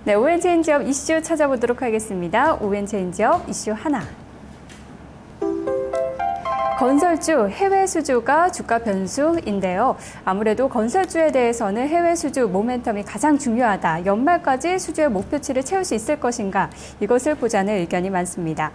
네, 오웬체인지업 이슈 찾아보도록 하겠습니다. 오웬체인지업 이슈 하나. 건설주, 해외 수주가 주가 변수인데요. 아무래도 건설주에 대해서는 해외 수주 모멘텀이 가장 중요하다. 연말까지 수주의 목표치를 채울 수 있을 것인가? 이것을 보자는 의견이 많습니다.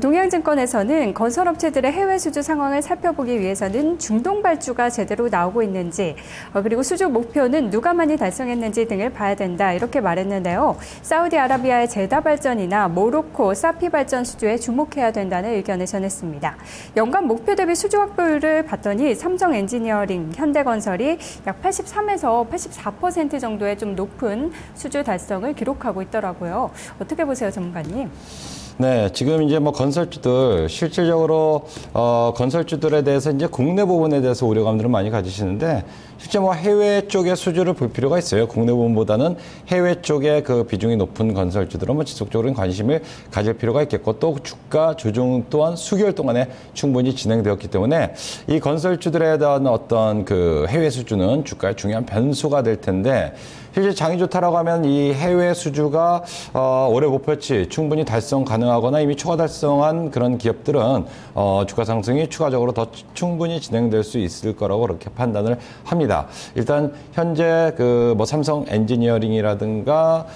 동양증권에서는 건설업체들의 해외 수주 상황을 살펴보기 위해서는 중동 발주가 제대로 나오고 있는지, 그리고 수주 목표는 누가 많이 달성했는지 등을 봐야 된다. 이렇게 말했는데요. 사우디아라비아의 제다 발전이나 모로코, 사피 발전 수주에 주목해야 된다는 의견을 전했습니다. 연간 목표 대비 수주 확보율을 봤더니 삼성 엔지니어링, 현대건설이 약 83에서 84% 정도의 좀 높은 수주 달성을 기록하고 있더라고요. 어떻게 보세요, 전문가님? 네, 지금 이제 뭐 건설주들, 실질적으로, 건설주들에 대해서 이제 국내 부분에 대해서 우려감들을 많이 가지시는데, 실제 뭐 해외 쪽의 수주를 볼 필요가 있어요. 국내 부분보다는 해외 쪽에 그 비중이 높은 건설주들은 뭐 지속적으로 관심을 가질 필요가 있겠고, 또 주가 조정 또한 수개월 동안에 충분히 진행되었기 때문에 이 건설주들에 대한 어떤 그 해외 수주는 주가의 중요한 변수가 될 텐데, 실제 장이 좋다라고 하면 이 해외 수주가 올해 목표치 충분히 달성 가능하거나 이미 초과 달성한 그런 기업들은 주가 상승이 추가적으로 더 충분히 진행될 수 있을 거라고 그렇게 판단을 합니다. 일단 현재 그 뭐 삼성 엔지니어링이라든가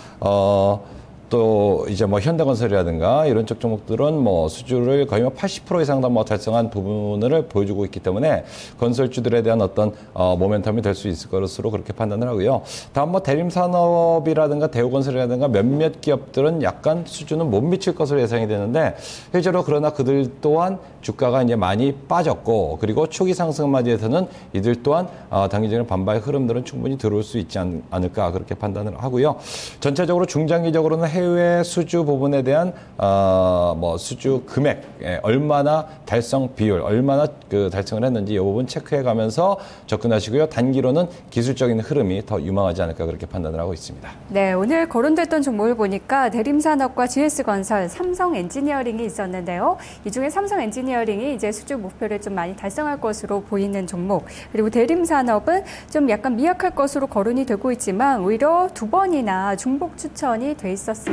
또 이제 뭐 현대건설이라든가 이런 쪽 종목들은 뭐 수주를 거의 뭐 80% 이상 다 뭐 달성한 부분을 보여주고 있기 때문에 건설주들에 대한 어떤 모멘텀이 될 수 있을 것으로 그렇게 판단을 하고요. 다음 뭐 대림산업이라든가 대우건설이라든가 몇몇 기업들은 약간 수주는 못 미칠 것으로 예상이 되는데, 실제로 그러나 그들 또한 주가가 이제 많이 빠졌고, 그리고 초기 상승 맞이해서는 이들 또한 단기적인 반발 흐름들은 충분히 들어올 수 있지 않을까 그렇게 판단을 하고요. 전체적으로 중장기적으로는 해외 수주 부분에 대한 뭐 수주 금액, 얼마나 달성 비율, 얼마나 그 달성을 했는지 이 부분 체크해 가면서 접근하시고요. 단기로는 기술적인 흐름이 더 유망하지 않을까 그렇게 판단을 하고 있습니다. 네, 오늘 거론됐던 종목을 보니까 대림산업과 GS건설, 삼성 엔지니어링이 있었는데요. 이 중에 삼성 엔지니어링이 이제 수주 목표를 좀 많이 달성할 것으로 보이는 종목, 그리고 대림산업은 좀 약간 미약할 것으로 거론이 되고 있지만 오히려 두 번이나 중복 추천이 돼 있었습니다.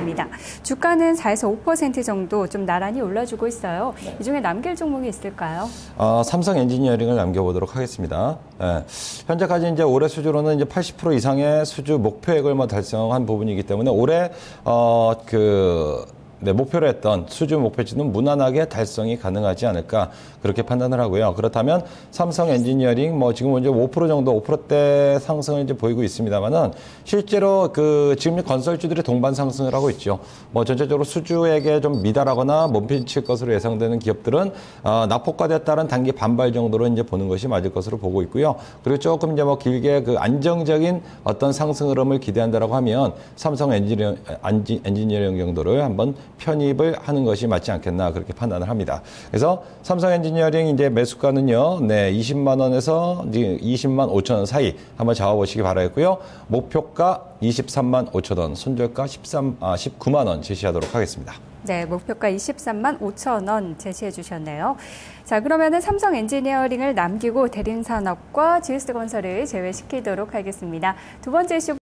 주가는 4에서 5% 정도 좀 나란히 올라주고 있어요. 네. 이 중에 남길 종목이 있을까요? 삼성 엔지니어링을 남겨보도록 하겠습니다. 네. 현재까지 이제 올해 수주로는 이제 80% 이상의 수주 목표액을 뭐 달성한 부분이기 때문에 올해 목표로 했던 수주 목표치는 무난하게 달성이 가능하지 않을까 그렇게 판단을 하고요. 그렇다면 삼성 엔지니어링 뭐 지금 이제 5% 정도 5%대 상승을 이제 보이고 있습니다만은 실제로 그 지금 건설주들이 동반 상승을 하고 있죠. 뭐 전체적으로 수주액에 좀 미달하거나 못 미칠 것으로 예상되는 기업들은 낙폭과대에 따른 단기 반발 정도로 이제 보는 것이 맞을 것으로 보고 있고요. 그리고 조금 이제 뭐 길게 그 안정적인 어떤 상승 흐름을 기대한다라고 하면 삼성 엔지니어링 정도를 한번 편입을 하는 것이 맞지 않겠나 그렇게 판단을 합니다. 그래서 삼성 엔지니어링 이제 매수가는요, 20만 원에서 20만 5천 원 사이 한번 잡아보시기 바라겠고요. 목표가 23만 5천 원, 손절가 19만 원 제시하도록 하겠습니다. 네, 목표가 23만 5천 원 제시해 주셨네요. 자, 그러면은 삼성 엔지니어링을 남기고 대림산업과 GS건설을 제외시키도록 하겠습니다. 두 번째 이슈